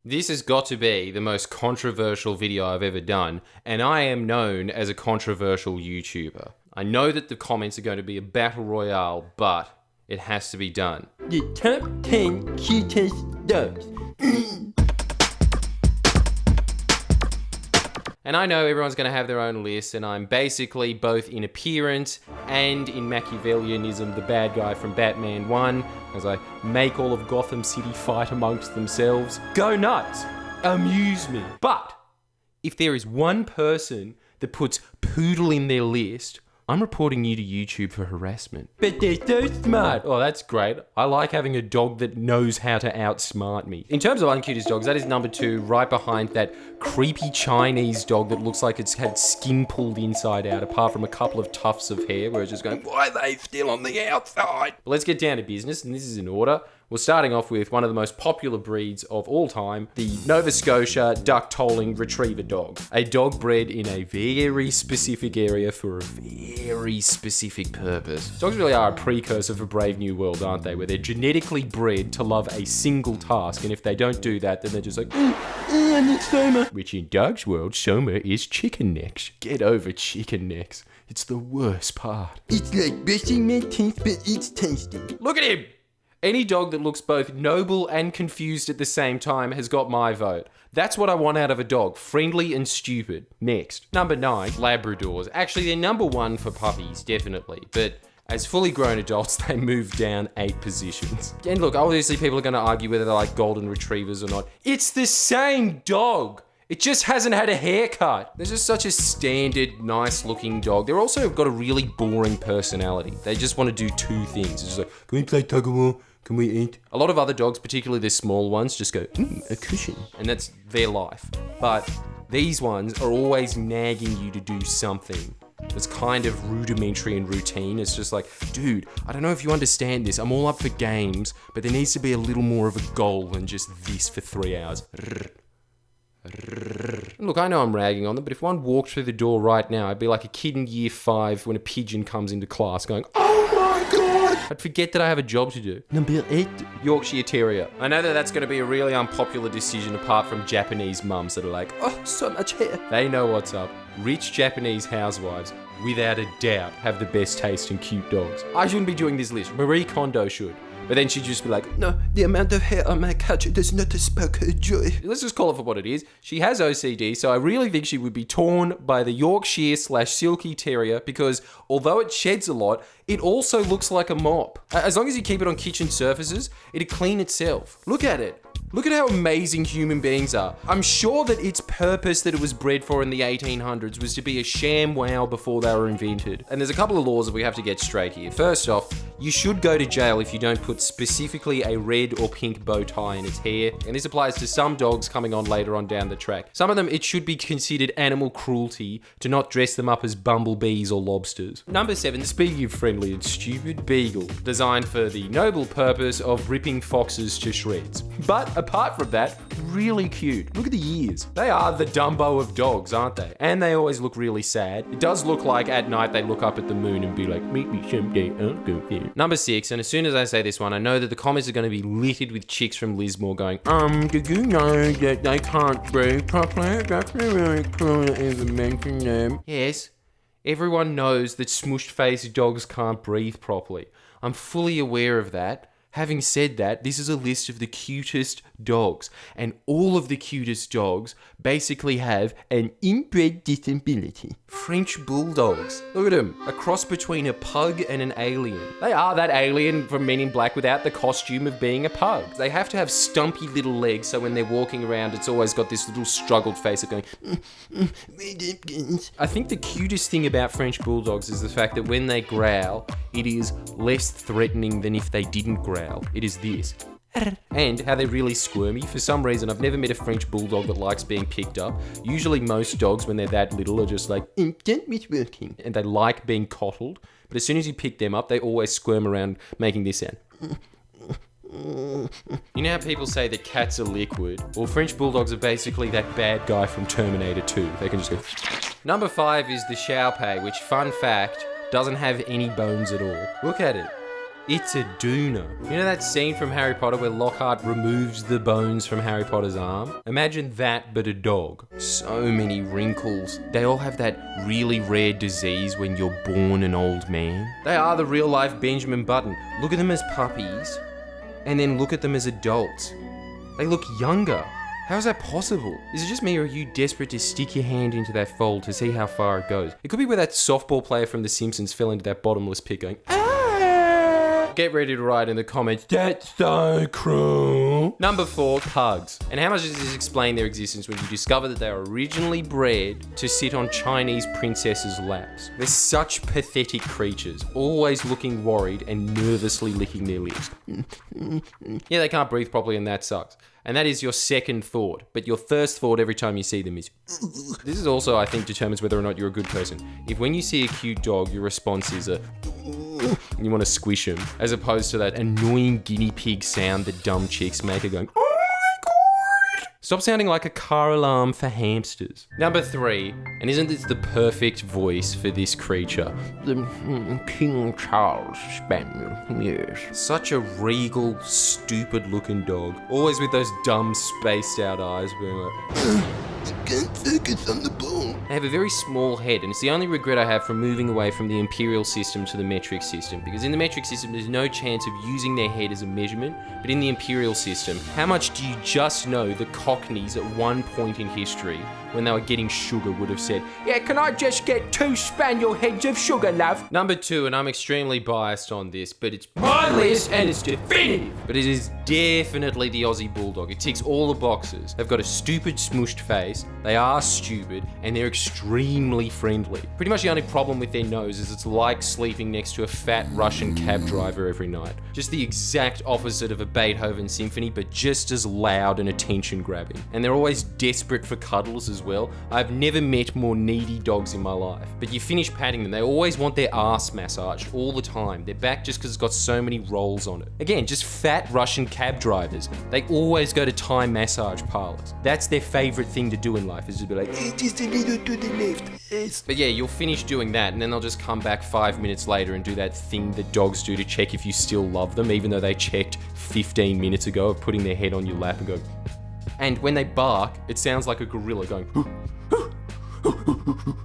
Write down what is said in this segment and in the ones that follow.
This has got to be the most controversial video I've ever done, and I am known as a controversial YouTuber. I know that the comments are going to be a battle royale, but it has to be done. The top 10 cutest dogs. And I know everyone's going to have their own list, and I'm basically both in appearance and in Machiavellianism the bad guy from Batman 1, as I make all of Gotham City fight amongst themselves. Go nuts! Amuse me! But if there is one person that puts poodle in their list, I'm reporting you to YouTube for harassment. But they're so smart. Oh, that's great. I like having a dog that knows how to outsmart me. In terms of uncutest dogs, that is number 2, right behind that creepy Chinese dog that looks like it's had skin pulled inside out, apart from a couple of tufts of hair where it's just going, why are they still on the outside? But let's get down to business, and this is in order. We're starting off with one of the most popular breeds of all time, the Nova Scotia duck-tolling retriever dog. A dog bred in a very specific area for a very specific purpose. Dogs really are a precursor for Brave New World, aren't they? Where they're genetically bred to love a single task, and if they don't do that, then they're just like, I need Soma. which in Doug's world, Soma is chicken necks. Get over chicken necks. It's the worst part. It's like brushing my teeth, but it's tasty. Look at him! Any dog that looks both noble and confused at the same time has got my vote. That's what I want out of a dog, friendly and stupid. Next. Number 9, Labradors. Actually, they're number 1 for puppies, definitely. But as fully grown adults, they move down 8 positions. And look, obviously people are going to argue whether they're like golden retrievers or not. It's the same dog! It just hasn't had a haircut. They're just such a standard, nice-looking dog. They're also got a really boring personality. They just want to do 2 things. It's just like, can we play tug-of-war? Can we eat? A lot of other dogs, particularly the small ones, just go, a cushion. And that's their life. But these ones are always nagging you to do something. It's kind of rudimentary and routine. It's just like, dude, I don't know if you understand this. I'm all up for games, but there needs to be a little more of a goal than just this for 3 hours. Look, I know I'm ragging on them, but if one walked through the door right now, I'd be like a kid in year 5 when a pigeon comes into class going, oh my God! I'd forget that I have a job to do. Number 8. Yorkshire Terrier. I know that that's going to be a really unpopular decision apart from Japanese mums that are like, oh, so much hair. They know what's up. Rich Japanese housewives, without a doubt, have the best taste in cute dogs. I shouldn't be doing this list. Marie Kondo should. But then she'd just be like, No, the amount of hair on my couch does not spark her joy. let's just call it for what it is. She has OCD, so I really think she would be torn by the Yorkshire/Silky Terrier because although it sheds a lot, it also looks like a mop. As long as you keep it on kitchen surfaces, it'll clean itself. Look at it. Look at how amazing human beings are. I'm sure that its purpose that it was bred for in the 1800s was to be a sham wow before they were invented. And there's a couple of laws that we have to get straight here. First off, you should go to jail if you don't put specifically a red or pink bow tie in its hair. And this applies to some dogs coming on later on down the track. Some of them, it should be considered animal cruelty to not dress them up as bumblebees or lobsters. Number 7, speaking of friendly and stupid, Beagle. Designed for the noble purpose of ripping foxes to shreds. But apart from that, really cute. Look at the ears. They are the Dumbo of dogs, aren't they? And they always look really sad. It does look like at night they look up at the moon and be like, meet me someday, I'll go there. Number 6, and as soon as I say this one, I know that the comments are going to be littered with chicks from Lismore going, did you know that they can't breathe properly? That's really cool to even mention them. Yes, everyone knows that smooshed-faced dogs can't breathe properly. I'm fully aware of that. Having said that, this is a list of the cutest dogs, and all of the cutest dogs basically have an inbred disability. French bulldogs. Look at them. A cross between a pug and an alien. They are that alien from Men in Black without the costume of being a pug. They have to have stumpy little legs, so when they're walking around, it's always got this little struggled face of going, I think the cutest thing about French bulldogs is the fact that when they growl, it is less threatening than if they didn't growl. It is this. And how they're really squirmy. For some reason, I've never met a French bulldog that likes being picked up. Usually most dogs, when they're that little, are just like, Instant working. and they like being coddled. But as soon as you pick them up, they always squirm around making this sound. You know how people say that cats are liquid? Well, French bulldogs are basically that bad guy from Terminator 2. They can just go... Number 5 is the Shar Pei, which, fun fact, doesn't have any bones at all. Look at it. It's a doona. You know that scene from Harry Potter where Lockhart removes the bones from Harry Potter's arm? Imagine that, but a dog. So many wrinkles. They all have that really rare disease when you're born an old man. They are the real life Benjamin Button. Look at them as puppies, and then look at them as adults. They look younger. How is that possible? Is it just me, or are you desperate to stick your hand into that fold to see how far it goes? It could be where that softball player from The Simpsons fell into that bottomless pit going, "Ah!" Get ready to write in the comments, "That's so cruel." Number 4, pugs. And how much does this explain their existence when you discover that they were originally bred to sit on Chinese princesses' laps? They're such pathetic creatures, always looking worried and nervously licking their lips. Yeah, they can't breathe properly and that sucks. And that is your second thought. But your first thought every time you see them is... This is also, I think, determines whether or not you're a good person. If when you see a cute dog, your response is a... and you want to squish him, as opposed to that annoying guinea pig sound that dumb chicks make are going... Stop sounding like a car alarm for hamsters. Number 3, and isn't this the perfect voice for this creature? The King Charles Spaniel, yes. Such a regal, stupid looking dog. Always with those dumb, spaced out eyes being like... Can't focus on the ball. They have a very small head, and it's the only regret I have from moving away from the imperial system to the metric system, because in the metric system there's no chance of using their head as a measurement, but in the imperial system, how much do you just know the Cockneys at one point in history, when they were getting sugar, would have said, "Yeah, can I just get 2 spaniel heads of sugar, love?" Number 2, and I'm extremely biased on this, but it's my list and it's definitive. But it is definitely the Aussie bulldog. It ticks all the boxes. They've got a stupid smooshed face, they are stupid, and they're extremely friendly. Pretty much the only problem with their nose is it's like sleeping next to a fat Russian cab driver every night. Just the exact opposite of a Beethoven symphony, but just as loud and attention grabbing. And they're always desperate for cuddles as well. I've never met more needy dogs in my life. But you finish patting them, they always want their ass massaged all the time. Their back just because it's got so many rolls on it. Again, just fat Russian cab drivers. They always go to Thai massage parlors. That's their favorite thing to do in life, is to be like, Just a little to the left, yes. but yeah, you'll finish doing that and then they'll just come back 5 minutes later and do that thing that dogs do to check if you still love them, even though they checked 15 minutes ago of putting their head on your lap and go... And when they bark, it sounds like a gorilla going...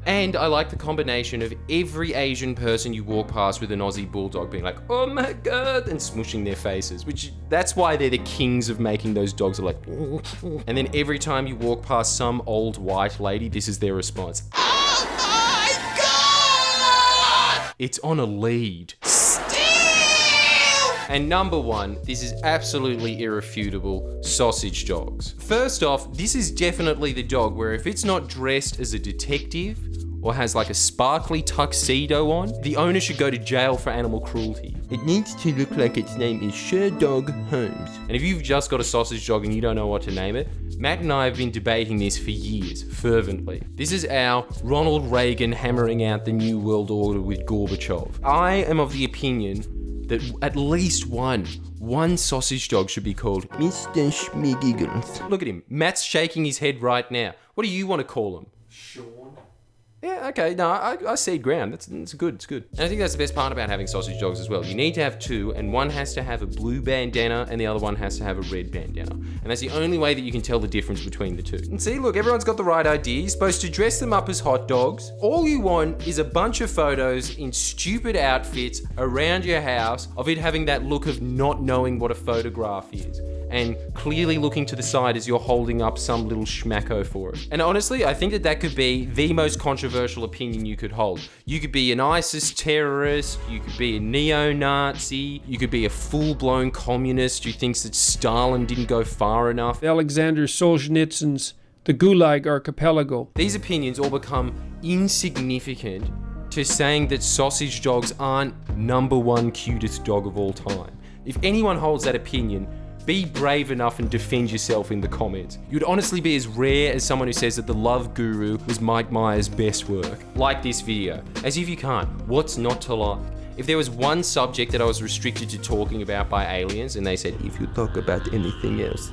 And I like the combination of every Asian person you walk past with an Aussie bulldog being like, "Oh my god," and smushing their faces, which that's why they're the kings of making those dogs are like... And then every time you walk past some old white lady, this is their response. "Oh my god!" It's on a lead. And number 1, this is absolutely irrefutable, sausage dogs. First off, this is definitely the dog where if it's not dressed as a detective or has like a sparkly tuxedo on, the owner should go to jail for animal cruelty. It needs to look like its name is Sherlock Holmes. And if you've just got a sausage dog and you don't know what to name it, Matt and I have been debating this for years, fervently. This is our Ronald Reagan hammering out the New World Order with Gorbachev. I am of the opinion that at least one sausage dog should be called Mr. Schmiggles. Look at him. Matt's shaking his head right now. What do you want to call him? Sean. Yeah, okay. No, I see ground. It's good. It's good. And I think that's the best part about having sausage dogs as well. You need to have 2, and one has to have a blue bandana, and the other one has to have a red bandana. And that's the only way that you can tell the difference between the 2. And see, look, everyone's got the right idea. You're supposed to dress them up as hot dogs. All you want is a bunch of photos in stupid outfits around your house of it having that look of not knowing what a photograph is, and clearly looking to the side as you're holding up some little schmacko for it. And honestly, I think that could be the most controversial opinion you could hold. You could be an ISIS terrorist, you could be a neo-Nazi, you could be a full-blown communist who thinks that Stalin didn't go far enough. Alexander Solzhenitsyn's The Gulag Archipelago. These opinions all become insignificant to saying that sausage dogs aren't number 1 cutest dog of all time. If anyone holds that opinion, be brave enough and defend yourself in the comments. You'd honestly be as rare as someone who says that The Love Guru was Mike Myers' best work. Like this video. As if you can't. What's not to like? If there was one subject that I was restricted to talking about by aliens and they said, "If you talk about anything else,"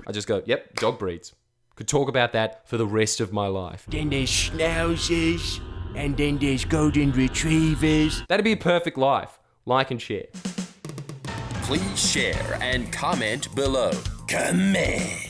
I just go, "Yep, dog breeds." Could talk about that for the rest of my life. Then there's schnauzers, and then there's golden retrievers. That'd be a perfect life. Like and share. please share and comment below. Comment!